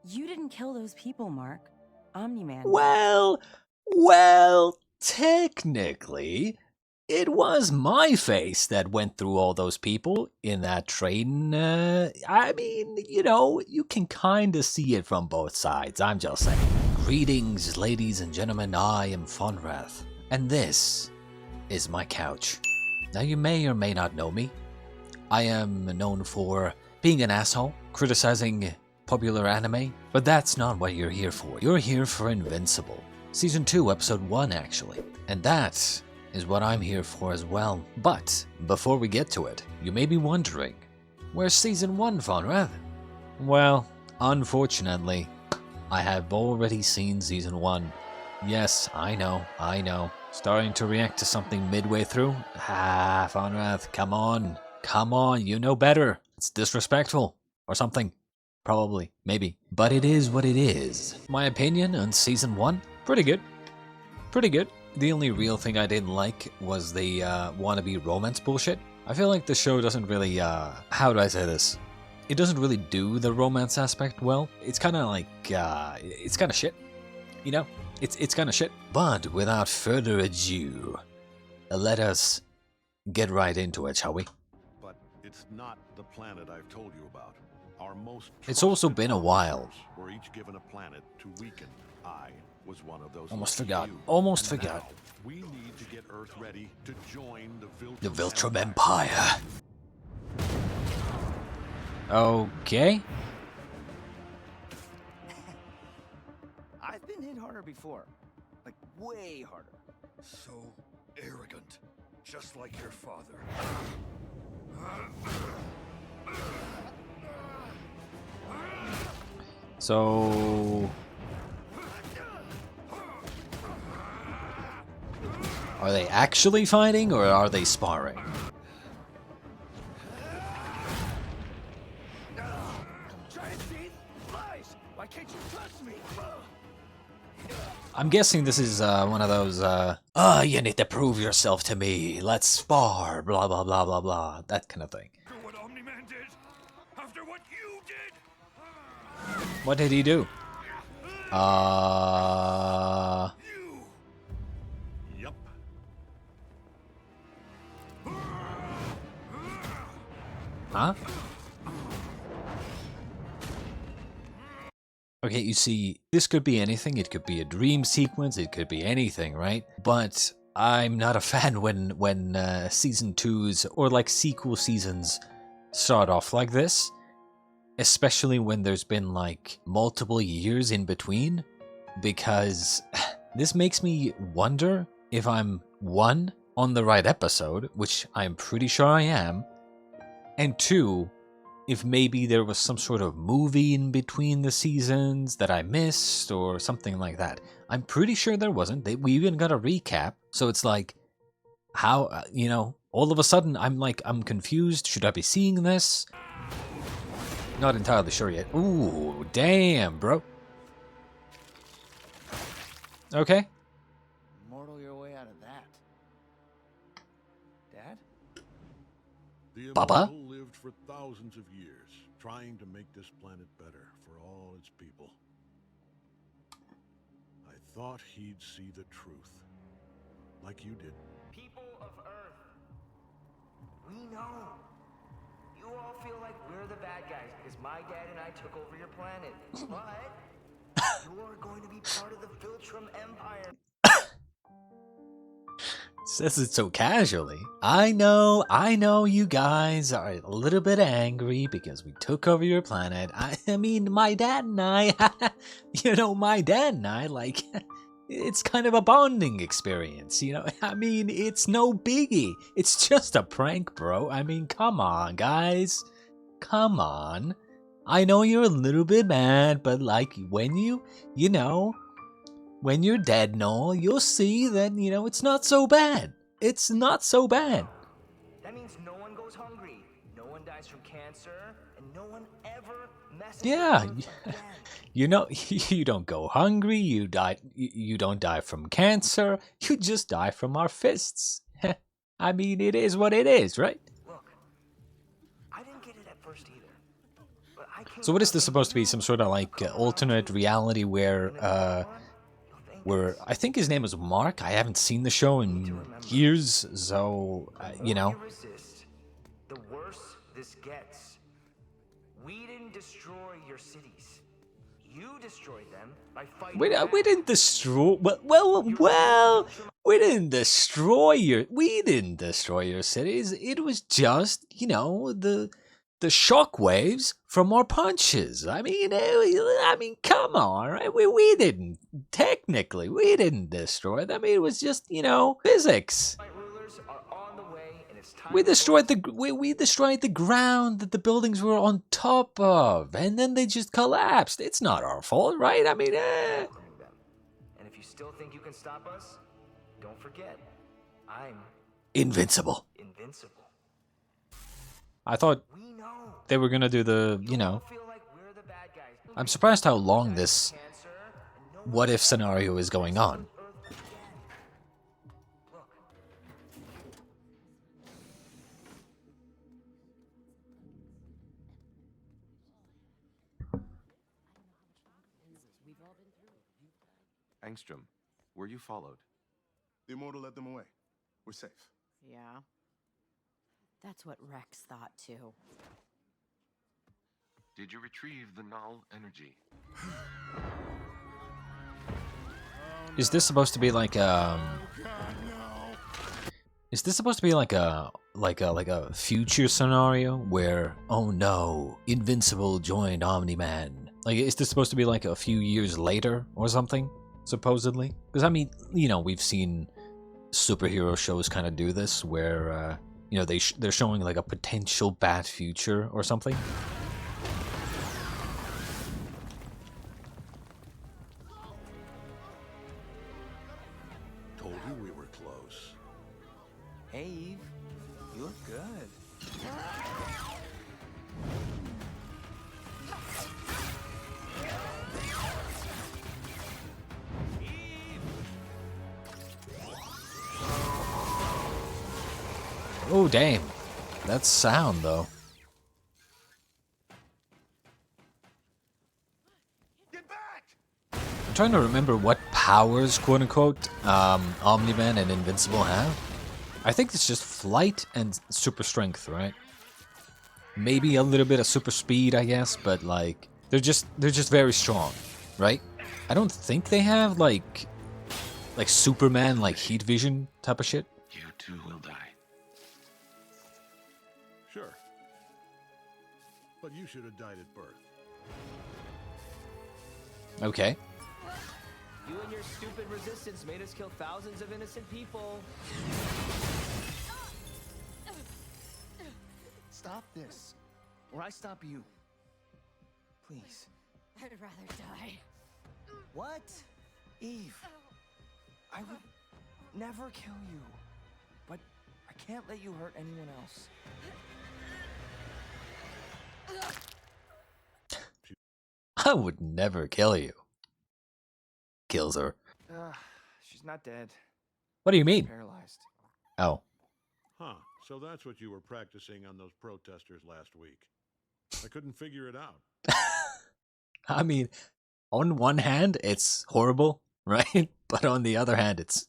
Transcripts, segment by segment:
You didn't kill those people, Mark. Omni-Man. Well, technically, it was my face that went through all those people in that train. I mean, you can kind of see it from both sides, I'm just saying. Greetings, ladies and gentlemen, I am FonrathTh, and this is my couch. Now, you may or may not know me. I am known for being an asshole, criticizing popular anime, but that's not what you're here for. You're here for Invincible. Season 2, Episode 1, actually. And that is what I'm here for as well. But before we get to it, you may be wondering, where's Season 1, FonrathTh? Well, unfortunately, I have already seen Season 1. Yes, I know. Starting to react to something midway through? FonrathTh, come on, you know better. It's disrespectful, or something. Probably, maybe. But it is what it is. My opinion on Season 1? Pretty good. The only real thing I didn't like was the wannabe romance bullshit. I feel like the show doesn't really, how do I say this? It doesn't really do the romance aspect well. It's kind of like, it's kind of shit. You know? It's kind of shit. But without further ado, let us get right into it, shall we? But it's not the planet I've told you about. Our most It's also been a while. Were each given a planet to weaken. I was one of those. Almost lucky forgot. Now, we need to get Earth ready to join The Vtuber Empire. Okay. I've been hit harder before. Like, way harder. So arrogant, just like your father. So, are they actually fighting or are they sparring? I'm guessing this is one of those, you need to prove yourself to me, let's spar, blah blah blah blah blah, that kind of thing. After what Omni-Man did, after what you did. What did he do? Yup. Huh? Okay, you see, this could be anything. It could be a dream sequence. It could be anything, right? But I'm not a fan when season 2s or like sequel seasons start off like this, especially when there's been like multiple years in between, because this makes me wonder if I'm, one, on the right episode, which I'm pretty sure I am, and two, if maybe there was some sort of movie in between the seasons that I missed or something like that. I'm pretty sure there wasn't. We even got a recap. So it's like, how, all of a sudden I'm confused. Should I be seeing this? Not entirely sure yet. Ooh, damn, bro. Okay. Mortal your way out of that. Dad? The Papa? Immortal lived for thousands of years, trying to make this planet better for all its people. I thought he'd see the truth, like you did. People of Earth, we know. You all feel like we're the bad guys because my dad and I took over your planet. But you're going to be part of the Vtuber Empire. Says it so casually. I know you guys are a little bit angry because we took over your planet. I mean, my dad and I, like, it's kind of a bonding experience, I mean, it's no biggie. It's just a prank, bro. I mean, come on, guys. Come on. I know you're a little bit mad, but like, when when you're dead and all, you'll see that, it's not so bad. It's not so bad. That means no one goes hungry, no one dies from cancer, and no one ever messes Yeah, with Earth again. you don't go hungry, you don't die from cancer, you just die from our fists. I mean, it is what it is, right? Look, I didn't get it at first either, but I So what is this supposed to be? Some sort of like alternate reality where I think his name is Mark. I haven't seen the show in years, so you know. Resist, the worse this gets. We didn't destroy your cities. You destroyed them by fighting. We back. didn't destroy. We didn't destroy your cities. It was just, you know, the shockwaves from our punches. I mean, come on, right? We didn't destroy them. It was just, you know, physics. My rulers are on the way, and it's time We to destroyed the ground that the buildings were on top of, and then they just collapsed. It's not our fault, right? I mean, welcoming them. And if you still think you can stop us, don't forget, I'm Invincible. invincible. I thought We know. they were gonna do the, you know. Feel like we're the bad guys. I'm surprised how long this Cancer, and no what if scenario is going on. Earth again. Look, Angstrom, were you followed? The immortal led them away. We're safe. Yeah. That's what Rex thought too. Did you retrieve the null energy? Is this supposed to be like Is this supposed to be like a future scenario where, oh no, Invincible joined Omni-Man? Like, is this supposed to be like a few years later or something, supposedly? Because I mean, you know, we've seen superhero shows kind of do this, where you know, they're showing like a potential bad future or something. Told you we were close. Hey, Eve. You look good. Oh damn, that's sound though. Get back! I'm trying to remember what powers, quote unquote, Omni-Man and Invincible have. I think it's just flight and super strength, right? Maybe a little bit of super speed, I guess, but like they're just very strong, right? I don't think they have like Superman, like heat vision type of shit. You too will die. Sure. But you should have died at birth. Okay. you and your stupid resistance made us kill thousands of innocent people. Stop this, or I stop you. Please. I'd rather die. What? Eve, I would never kill you, but I can't let you hurt anyone else. I would never kill you. Kills her. She's not dead. What do you mean? Paralyzed. Oh. Huh. So that's what you were practicing on those protesters last week. I couldn't figure it out. I mean, on one hand, it's horrible, right? But on the other hand, it's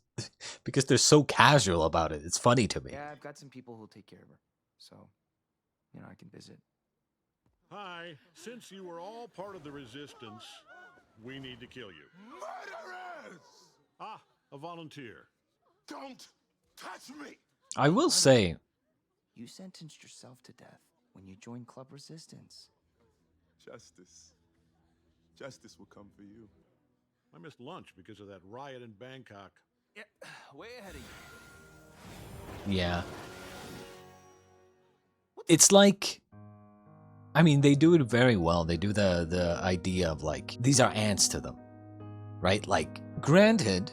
because they're so casual about it. It's funny to me. Yeah, I've got some people who'll take care of her, so I can visit. Hi. Since you were all part of the resistance, we need to kill you. Murderers! Ah, a volunteer. Don't touch me! I will say, You sentenced yourself to death when you joined Club Resistance. Justice. Justice will come for you. I missed lunch because of that riot in Bangkok. Yeah, way ahead of you. yeah. It's like, I mean, they do it very well. They do the idea of like, these are ants to them, right? Like, granted,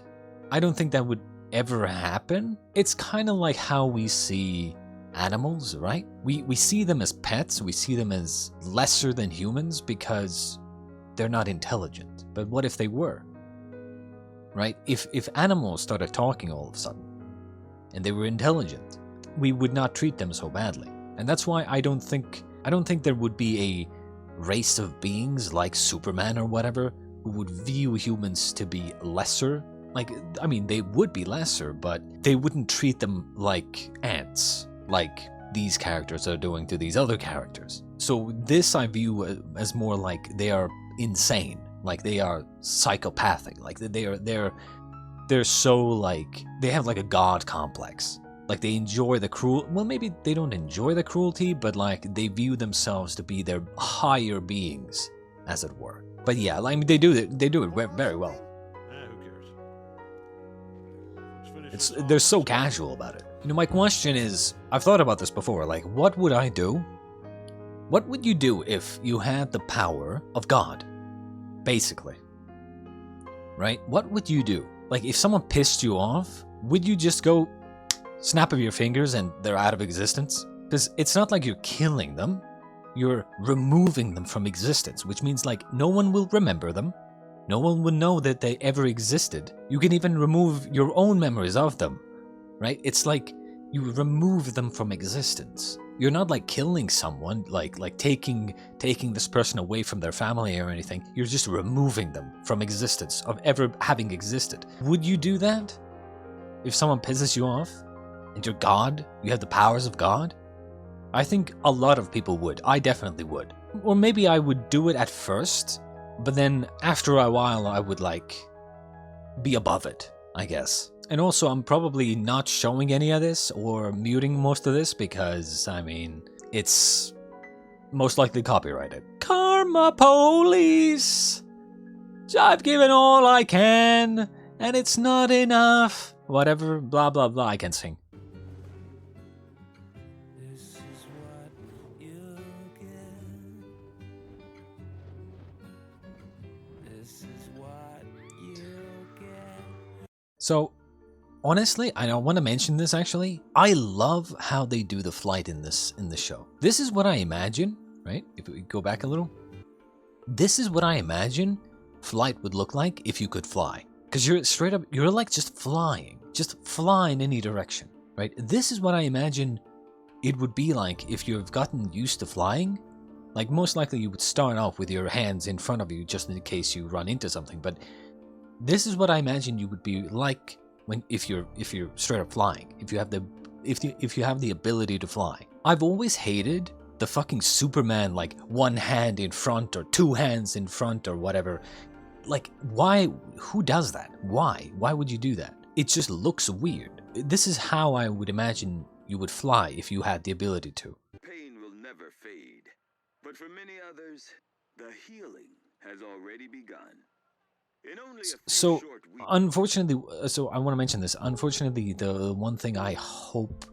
I don't think that would ever happen. It's kind of like how we see animals, right? We see them as pets. We see them as lesser than humans because they're not intelligent. But what if they were? Right? If animals started talking all of a sudden and they were intelligent, we would not treat them so badly. And that's why I don't think there would be race of beings like Superman or whatever who would view humans to be lesser. Like, I mean, they would be lesser, but they wouldn't treat them like ants, like these characters are doing to these other characters. So this I view as more like they are insane, like they are psychopathic, like they're so like, they have like a god complex. Like they enjoy the cruel, well maybe they don't enjoy the cruelty, but like they view themselves to be their higher beings, as it were. But yeah, I mean they do it very well. Who cares? Let's finish this off. They're so casual about it. You know, my question is, I've thought about this before, like what would I do? What would you do if you had the power of God? Basically. Right? What would you do? Like if someone pissed you off, would you just go snap of your fingers and they're out of existence? Because it's not like you're killing them, you're removing them from existence, which means like no one will remember them, no one will know that they ever existed. You can even remove your own memories of them, right? It's like you remove them from existence. You're not like killing someone, like taking this person away from their family or anything. You're just removing them from existence, of ever having existed. Would you do that? If someone pisses you off? And you're God? You have the powers of God? I think a lot of people would. I definitely would. Or maybe I would do it at first, but then after a while I would like be above it, I guess. And also I'm probably not showing any of this or muting most of this because, I mean, it's most likely copyrighted. Karma police! I've given all I can, and it's not enough. Whatever, blah blah blah, I can sing. So, honestly, I don't want to mention this actually. I love how they do the flight in this show. This is what I imagine, right? If we go back a little. This is what I imagine flight would look like if you could fly. Because you're straight up, you're like just flying in any direction, right? This is what I imagine it would be like if you've gotten used to flying. Like most likely you would start off with your hands in front of you just in case you run into something, but this is what I imagine you would be like when if you're straight up flying. If you have the ability to fly. I've always hated the fucking Superman like one hand in front or two hands in front or whatever. Like why? Who does that? Why? Why would you do that? It just looks weird. This is how I would imagine you would fly if you had the ability to. Pain will never fade, but for many others, the healing has already begun. So, unfortunately, so I want to mention this. Unfortunately, the one thing I hope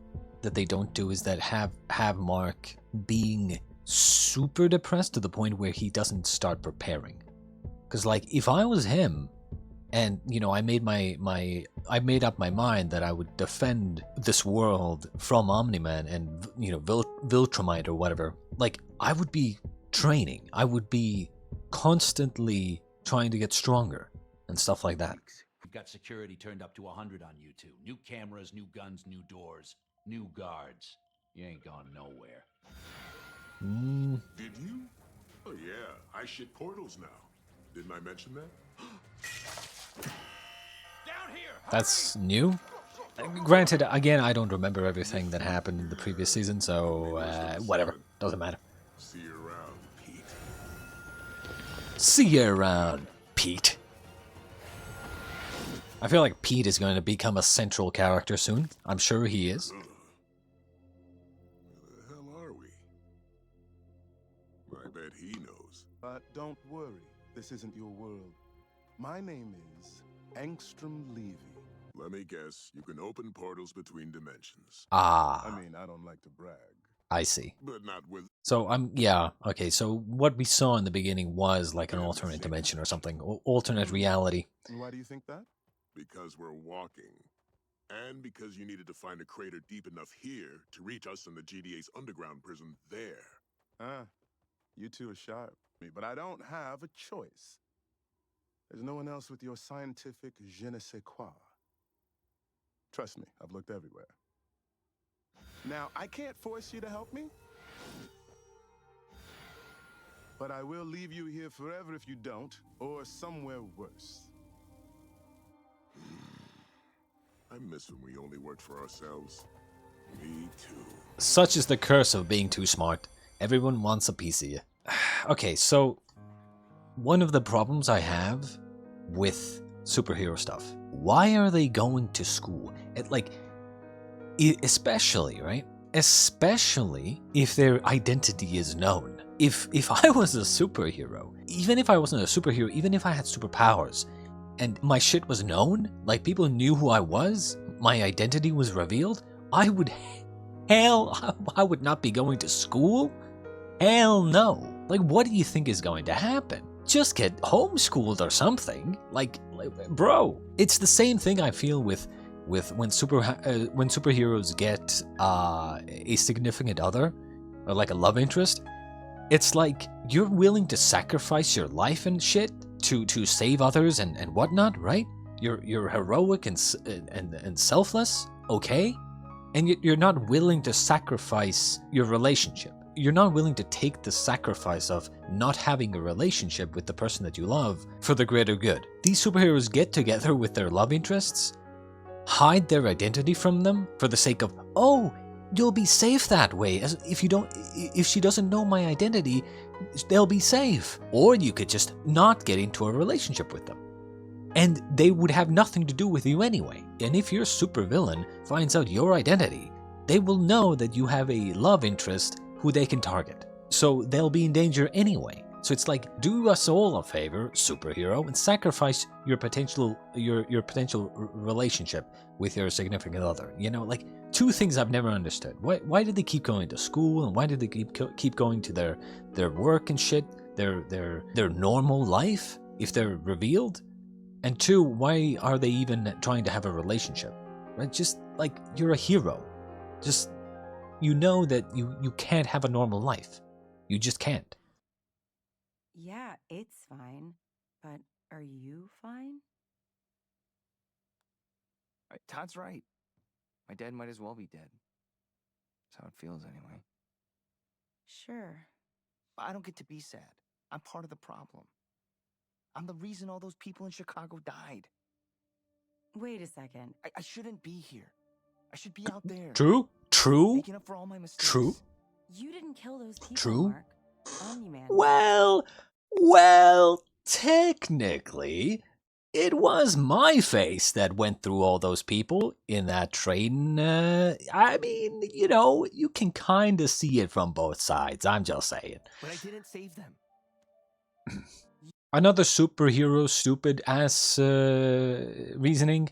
that they don't do is that have Mark being super depressed to the point where he doesn't start preparing. Because, like, if I was him, and you know, I made up my mind that I would defend this world from Omni-Man and you know Viltrumite or whatever. Like, I would be training. I would be constantly trying to get stronger and stuff like that. We've got security turned up to 100 on you two. New cameras, new guns, new doors, new guards. You ain't going nowhere. Did you? Oh yeah, I shit portals now. Didn't I mention that? Down here! That's new? Granted, again, I don't remember everything that happened in the previous season, so whatever. Doesn't matter. See you around, Pete. See you around, Pete. I feel like Pete is going to become a central character soon. I'm sure he is. Where the hell are we? I bet he knows. But don't worry, this isn't your world. My name is Angstrom Levy. Let me guess, you can open portals between dimensions. Ah. I mean, I don't like to brag. I see. But not with... So, yeah, okay, so what we saw in the beginning was like an alternate dimension or something. Alternate reality. And why do you think that? Because we're walking. And because you needed to find a crater deep enough here to reach us in the GDA's underground prison there. Ah, you two are sharp. But I don't have a choice. There's no one else with your scientific je ne sais quoi. Trust me, I've looked everywhere. Now, I can't force you to help me. But I will leave you here forever if you don't, or somewhere worse. I miss when we only worked for ourselves. Me too. Such is the curse of being too smart. Everyone wants a piece of you. Okay, so one of the problems I have with superhero stuff, why are they going to school? Especially, right? Especially if their identity is known. If I was a superhero, even if I wasn't a superhero, even if I had superpowers, and my shit was known, like people knew who I was, my identity was revealed, I would not be going to school? Hell no. Like, what do you think is going to happen? Just get homeschooled or something. Like bro, it's the same thing I feel with when superheroes get a significant other or like a love interest. It's like you're willing to sacrifice your life and shit to save others and whatnot, right? You're heroic and selfless, okay? And yet you're not willing to sacrifice your relationship. You're not willing to take the sacrifice of not having a relationship with the person that you love for the greater good. These superheroes get together with their love interests, hide their identity from them for the sake of, oh, you'll be safe that way. As if she doesn't know my identity, they'll be safe. Or you could just not get into a relationship with them, and they would have nothing to do with you anyway. And if your supervillain finds out your identity, they will know that you have a love interest who they can target. So they'll be in danger anyway. So it's like, do us all a favor, superhero, and sacrifice your potential relationship with your significant other. You know, like, two things I've never understood. Why did they keep going to school, and why did they keep going to their work and shit, their normal life if they're revealed? And two, why are they even trying to have a relationship? Right? Just like, you're a hero. Just, you know that you can't have a normal life. You just can't. Yeah, it's fine. But are you fine? Todd's right. My dad might as well be dead. That's how it feels anyway. Sure. I don't get to be sad. I'm part of the problem. I'm the reason all those people in Chicago died. Wait a second. I shouldn't be here. I should be out there. True. Making up for all my mistakes. True. You didn't kill those people, True. Mark. Omni-Man. Well, technically, it was my face that went through all those people in that train. I mean, you know, you can kind of see it from both sides. I'm just saying. But I didn't save them. Another superhero stupid ass reasoning.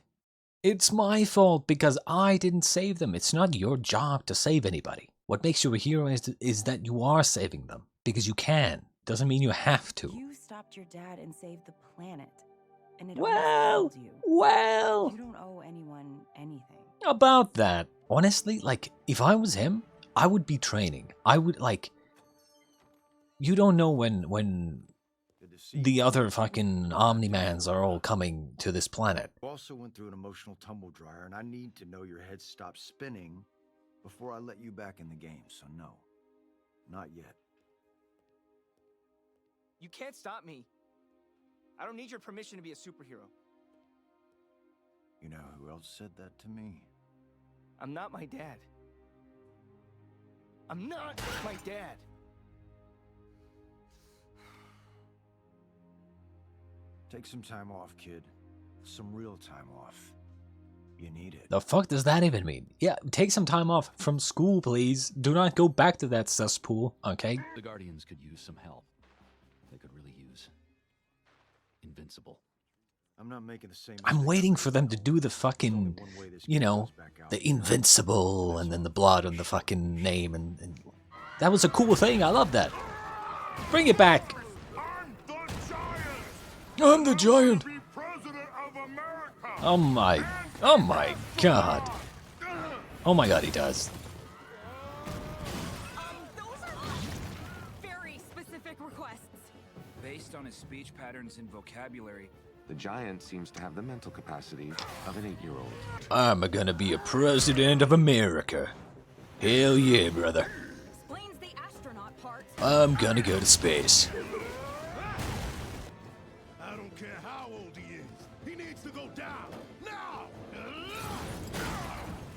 It's my fault because I didn't save them. It's not your job to save anybody. What makes you a hero is that you are saving them because you can. Doesn't mean you have to. You stopped your dad and saved the planet. And it Well, almost killed you. well. You don't owe anyone anything. About that, honestly, like, if I was him, I would be training. I would, like, you don't know when the other fucking Omni-Mans are all coming to this planet. You also went through an emotional tumble dryer, and I need to know your head stops spinning before I let you back in the game. So no, not yet. You can't stop me. I don't need your permission to be a superhero. You know who else said that to me? I'm not my dad. I'm not my dad. Take some time off, kid. Some real time off. You need it. The fuck does that even mean? Yeah, take some time off from school, please. Do not go back to that cesspool, okay? The Guardians could use some help. They could really use Invincible. I'm not making the same. I'm waiting for them to do the fucking, you know, the Invincible and then the blood on the fucking name, and that was a cool thing. I love that. Bring it back. I'm the Giant. Oh my god. Oh my god, he does. Those are very specific requests. Based on his speech patterns and vocabulary, The Giant seems to have the mental capacity of an 8-year-old. I'm gonna be a president of America. Hell yeah, brother. Explains the astronaut part. I'm gonna go to space. I don't care how old he is. He needs to go down now.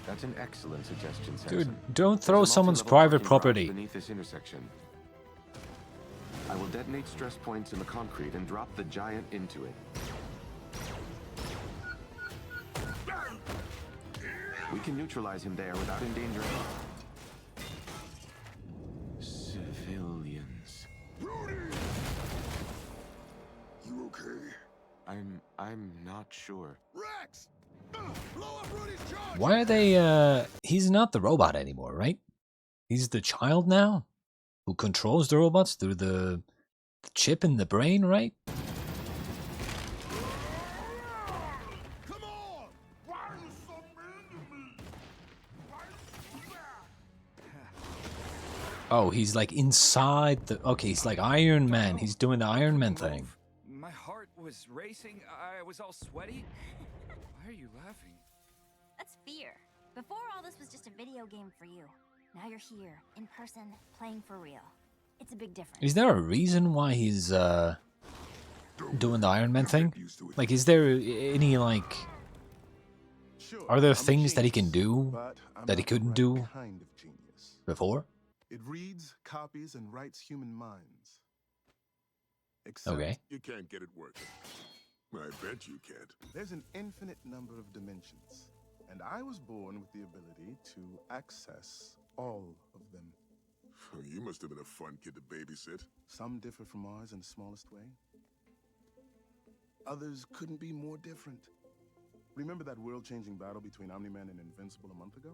That's an excellent suggestion, Samson. Dude, don't throw There's a someone's multi-level private parking property. garage beneath this intersection. I will detonate stress points in the concrete and drop the giant into it. We can neutralize him there without endangering civilians. You okay? I'm not sure. Rex! Blow up Rudy's charge! Why are they, he's not the robot anymore, right? He's the child now? Who controls the robots through the chip in the brain, right? Come on! Why are you so mean to me? Oh, he's like inside the... Okay, he's like Iron Man. He's doing the Iron Man thing. My heart was racing. I was all sweaty. Why are you laughing? That's fear. Before, all this was just a video game for you. Now you're here, in person, playing for real. It's a big difference. Is there a reason why he's doing the Iron Man thing? Like, is there any, like... Are there things that he can do that he couldn't do before? It reads, copies, and writes human minds. Except Okay. You can't get it working. I bet you can't. there's an infinite number of dimensions, and I was born with the ability to access all of them. You must have been a fun kid to babysit. Some differ from ours in the smallest way. Others couldn't be more different. Remember that world-changing battle between Omni-Man and Invincible a month ago?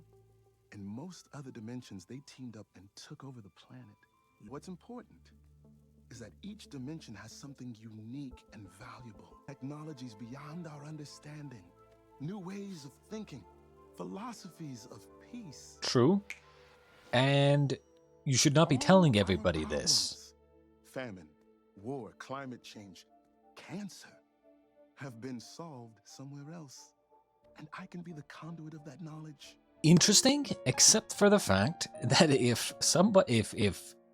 In most other dimensions, they teamed up and took over the planet. What's important is that each dimension has something unique and valuable. Technologies beyond our understanding. New ways of thinking. Philosophies of peace. True. And you should not be telling everybody this. Famine, war, climate change, cancer have been solved somewhere else. And I can be the conduit of that knowledge. Interesting, except for the fact that if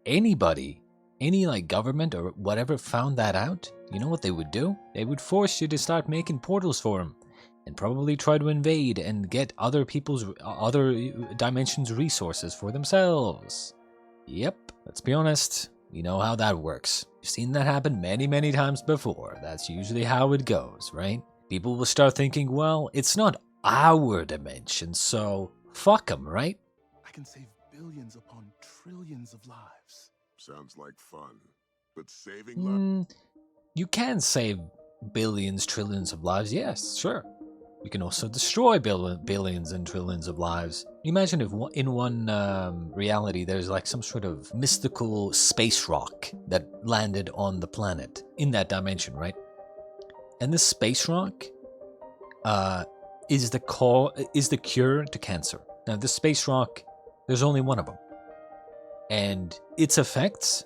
anybody, any like government or whatever found that out, you know what they would do? They would force you to start making portals for them. And probably try to invade and get other people's, other dimensions' resources for themselves. Yep, let's be honest, we know how that works. We've seen that happen many, many times before. That's usually how it goes, right? People will start thinking, well, it's not our dimension, so fuck them, right? I can save billions upon trillions of lives. Sounds like fun. But saving lives... You can save billions, trillions of lives, yes, sure. You can also destroy billions and trillions of lives. Imagine if in one reality there's like some sort of mystical space rock that landed on the planet in that dimension, right? And this space rock is the cure to cancer. Now, this space rock, there's only one of them, and its effects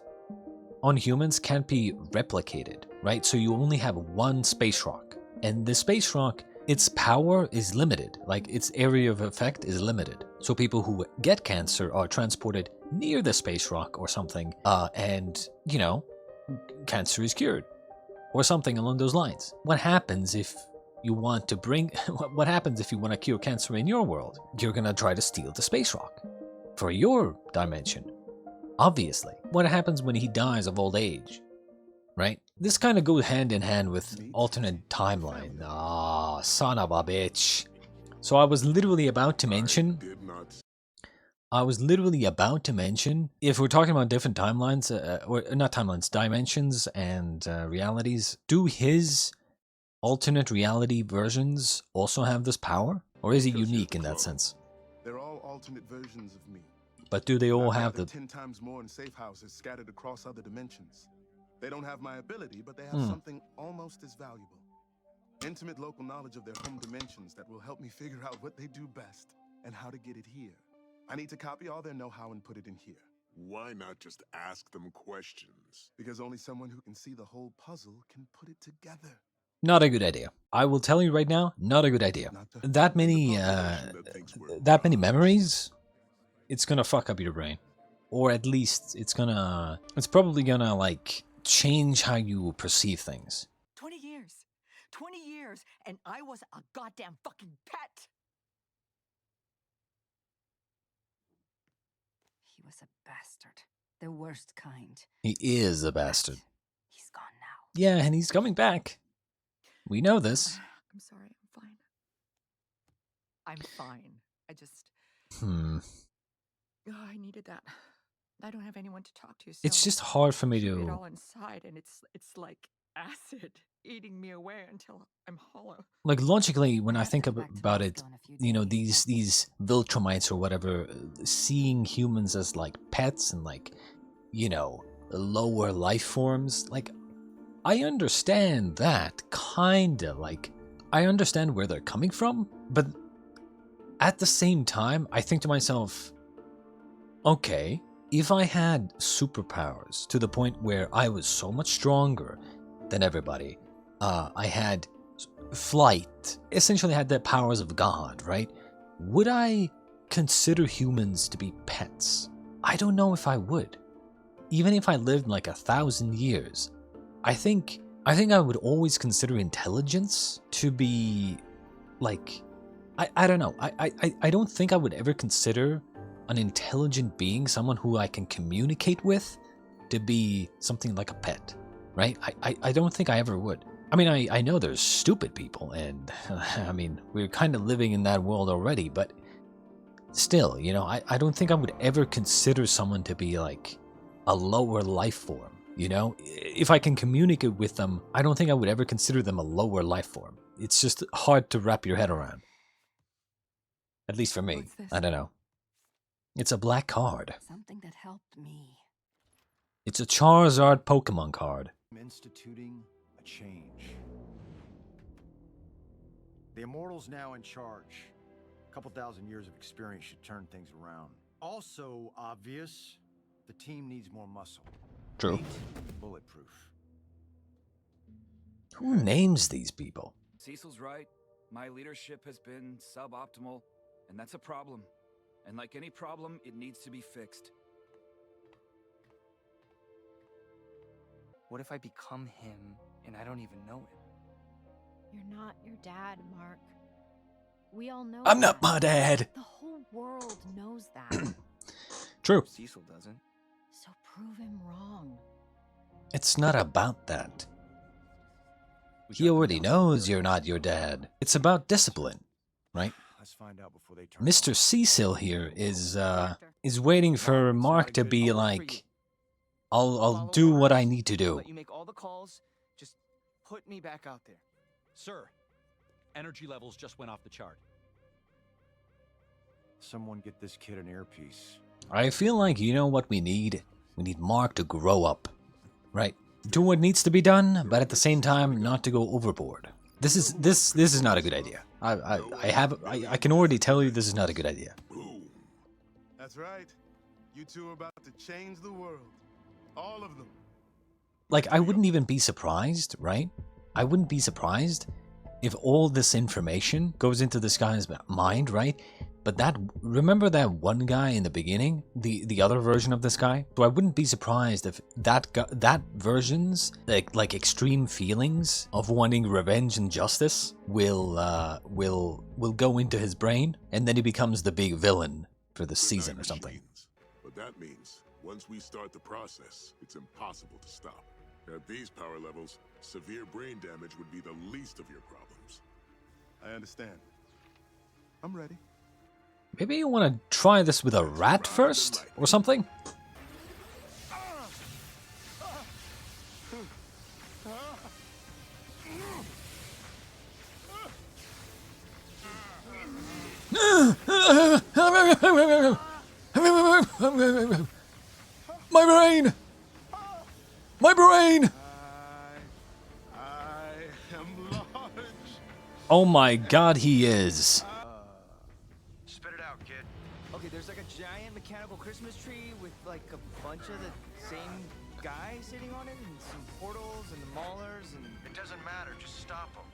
on humans can't be replicated, right? So you only have one space rock, and the space rock, its power is limited, like its area of effect is limited. So people who get cancer are transported near the space rock or something, and, you know, cancer is cured. Or something along those lines. What happens if you want to what happens if you want to cure cancer in your world? You're gonna try to steal the space rock for your dimension. Obviously. What happens when he dies of old age? Right? This kind of goes hand in hand with alternate timeline. Ah, son of a bitch. So I was literally about to mention... if we're talking about different timelines, or not timelines, dimensions and realities, do his alternate reality versions also have this power? Or is it unique in that sense? They're all alternate versions of me. But do they all have the... 10 times more in safe houses scattered across other dimensions. They don't have my ability, but they have something almost as valuable. Intimate local knowledge of their home dimensions that will help me figure out what they do best and how to get it here. I need to copy all their know-how and put it in here. Why not just ask them questions? Because only someone who can see the whole puzzle can put it together. Not a good idea. I will tell you right now, not a good idea. That many memories, it's gonna fuck up your brain. Or at least it's probably gonna, like, change how you perceive things. 20 years. 20 years, and I was a goddamn fucking pet. He was a bastard. The worst kind. He is a bastard. He's gone now. Yeah, and he's coming back. We know this. I'm sorry, I'm fine. I'm fine. I just... Oh, I needed that. I don't have anyone to talk to, so It's just hard for me I keep it to... all inside, and it's like acid eating me away until I'm hollow. Like, logically, when I think about it, you know, these Viltrumites or whatever, seeing humans as, like, pets and, like, you know, lower life forms, like, I understand that, kinda, like, I understand where they're coming from, but at the same time, I think to myself, okay, if I had superpowers to the point where I was so much stronger than everybody, I had flight, essentially had the powers of God, right? Would I consider humans to be pets? I don't know if I would. Even if I lived like 1,000 years, I think I would always consider intelligence to be like, I don't know. I don't think I would ever consider an intelligent being, someone who I can communicate with, to be something like a pet, right? I don't think I ever would. I mean, I know there's stupid people, and I mean, we're kind of living in that world already, but still, you know, I don't think I would ever consider someone to be like a lower life form, you know? If I can communicate with them, I don't think I would ever consider them a lower life form. It's just hard to wrap your head around. At least for me. I don't know. It's a black card. Something that helped me. It's a Charizard Pokemon card. I'm instituting a change. The Immortal's now in charge. A couple thousand years of experience should turn things around. Also obvious, the team needs more muscle. True. Bulletproof. Who names these people? Cecil's right. My leadership has been suboptimal, and that's a problem. And like any problem, it needs to be fixed. What if I become him and I don't even know it? You're not your dad, Mark. We all know I'm not that. my dad. The whole world knows that. True. Cecil doesn't. So prove him wrong. It's not about that. He already knows you're not your dad. It's about discipline, right? Let's find out before they turn. Mr. Cecil here is waiting for Mark to be like, I'll do what I need to do. Let you make all the calls. Just put me back out there. Sir, energy levels just went off the chart. Someone get this kid an earpiece. I feel like, you know what we need? We need Mark to grow up, right? Do what needs to be done, but at the same time, not to go overboard. This is not a good idea. I can already tell you this is not a good idea. That's right. You two are about to change the world. All of them. Like, I wouldn't even be surprised, right? I wouldn't be surprised if all this information goes into this guy's mind, right? But remember that one guy in the beginning? The other version of this guy? So I wouldn't be surprised if that version's, like extreme feelings of wanting revenge and justice will go into his brain, and then he becomes the big villain for the season or something. But that means once we start the process, it's impossible to stop. At these power levels, severe brain damage would be the least of your problems. I understand. I'm ready. Maybe you want to try this with a rat first, or something? My brain! My brain! I am large. Oh my god, he is. Spit it out, kid. Okay, there's like a giant mechanical Christmas tree with like a bunch of the same guys sitting on it, and some portals and the maulers, and... It doesn't matter, just stop them.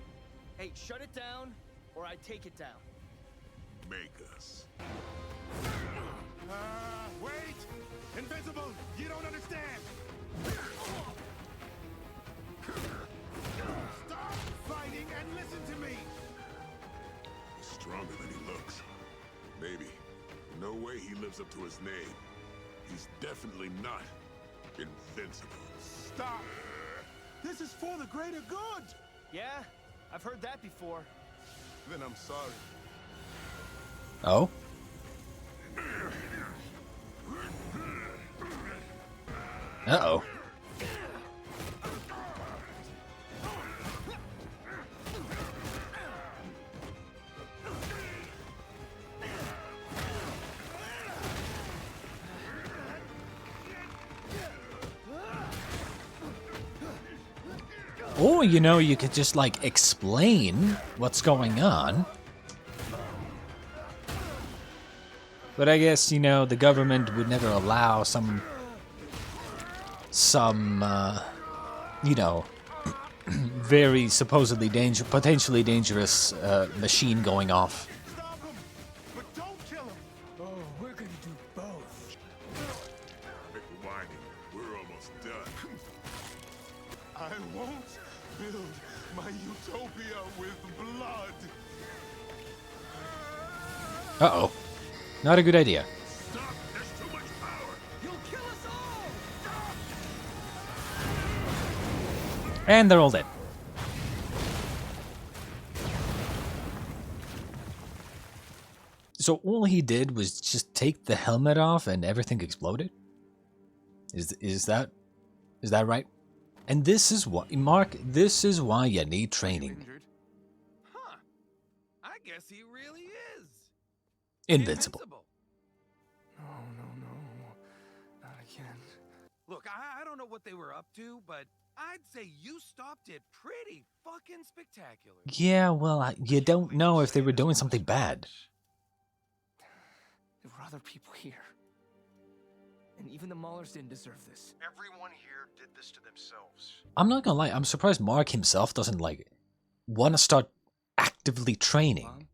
Hey, shut it down, or I take it down. Make us. Wait! Invincible, you don't understand! Stop fighting and listen to me! He's stronger than he looks. Maybe. No way he lives up to his name. He's definitely not invincible. Stop! This is for the greater good! Yeah, I've heard that before. Then I'm sorry. Oh? Uh-oh. Or, you know, you could just, like, explain what's going on. But I guess, you know, the government would never allow some you know, very supposedly potentially dangerous machine going off. Stop him! But don't kill him! Oh, we're gonna do both. Quit whining. We're almost done. I won't build my utopia with blood! Uh-oh. Not a good idea. Stop! There's too much power! You'll kill us all! And they're all dead. So all he did was just take the helmet off and everything exploded? Is that right? And this is what, Mark, this is why you need training. Huh. I guess he really is. Invincible. No, not again. Look, I don't know what they were up to, but I'd say you stopped it pretty fucking spectacular. Yeah, well, you don't know if they were doing something bad. There were other people here. And even the Maulers didn't deserve this. Everyone here did this to themselves. I'm not gonna lie, I'm surprised Mark himself doesn't, like, want to start actively training.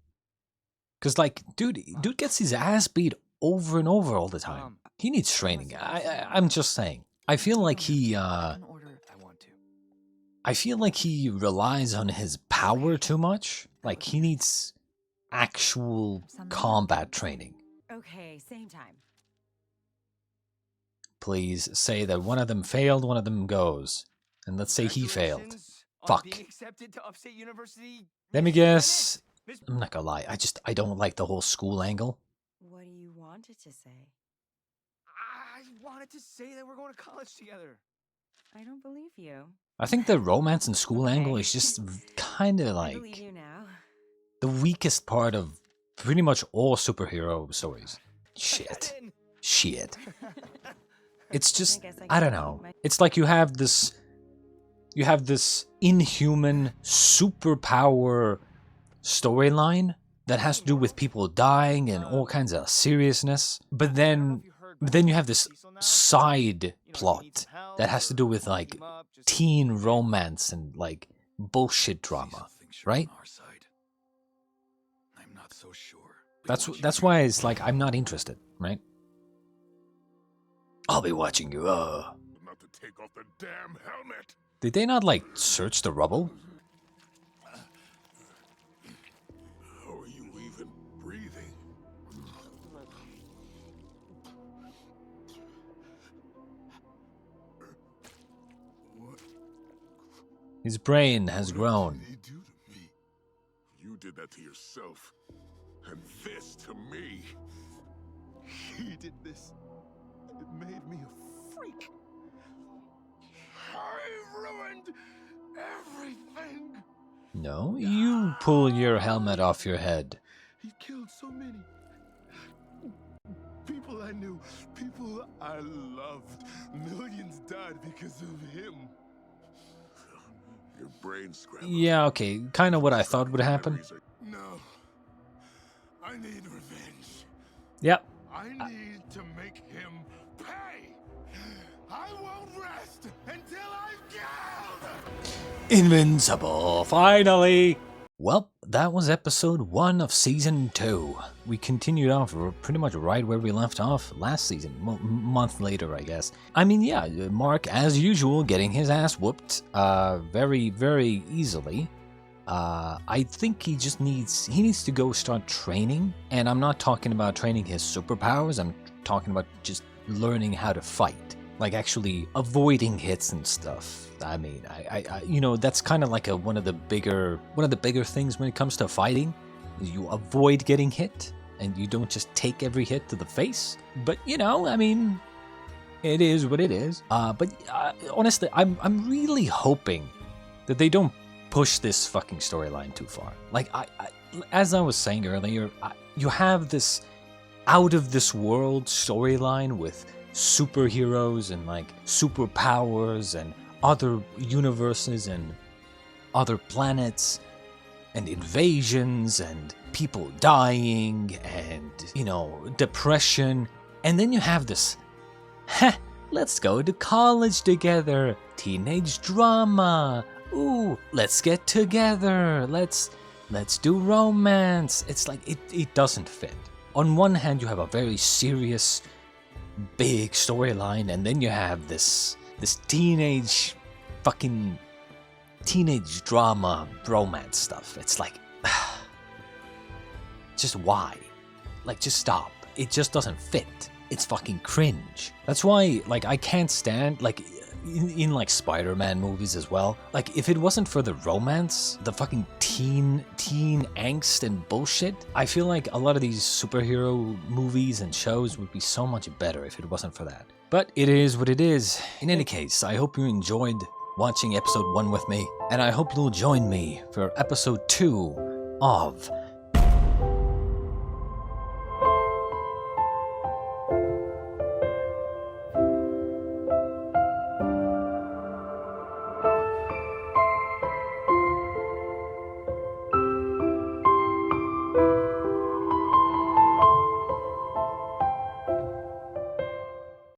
Because, like, dude gets his ass beat over and over all the time. He needs training. I'm just saying. I feel like he, I feel like he relies on his power too much. Like, he needs actual combat training. Okay, same time. Please say that one of them failed, one of them goes. And let's say he failed. Fuck. Being accepted to Upstate University. Let me guess. I'm not gonna lie, I don't like the whole school angle. What do you want it to say? I wanted to say that we're going to college together. I don't believe you. I think the romance and school angle is just kind of I believe like you now. the weakest part of pretty much all superhero stories. Shit. It's just, I don't know. It's like you have this inhuman superpower storyline that has to do with people dying and all kinds of seriousness. But then you have this side plot that has to do with, like, teen romance and, like, bullshit drama, right? I'm not so sure. That's why it's like I'm not interested, right? I'll be watching you. Not to take off the damn helmet. Did they not, like, search the rubble? How are you even breathing? His brain has grown. What did he do to me? You did that to yourself. And this to me. He did this. It made me a freak. I ruined everything. No, you pull your helmet off your head. He killed so many. People I knew, people I loved. Millions died because of him. Your brain scrambled. Yeah, okay, kind of what I thought would happen. No. I need revenge. Yep. I need to make him pay. I won't rest until I've killed. Invincible, finally! Well, that was episode 1 of season 2. We continued off pretty much right where we left off last season, month later, I guess. I mean, yeah, Mark, as usual, getting his ass whooped very, very easily. I think he needs to go start training, and I'm not talking about training his superpowers, I'm talking about just learning how to fight. Like actually avoiding hits and stuff. I mean, I you know, that's kind of like one of the bigger things when it comes to fighting. You avoid getting hit, and you don't just take every hit to the face. But you know, I mean, it is what it is. But honestly, I'm really hoping that they don't push this fucking storyline too far. Like as I was saying earlier, you have this out of this world storyline with superheroes and like superpowers and other universes and other planets and invasions and people dying and, you know, depression. And then you have this, let's go to college together, teenage drama, ooh, let's get together, let's do romance. It's like, it doesn't fit. On one hand, you have a very serious big storyline, and then you have this teenage drama romance stuff. It's like, just why? Like, just stop. It just doesn't fit. It's fucking cringe. That's why, like, I can't stand, like, in like Spider-Man movies as well. Like, if it wasn't for the romance, the fucking teen angst and bullshit, I feel like a lot of these superhero movies and shows would be so much better if it wasn't for that. But it is what it is. In any case, I hope you enjoyed watching episode 1 with me, and I hope you'll join me for episode 2 of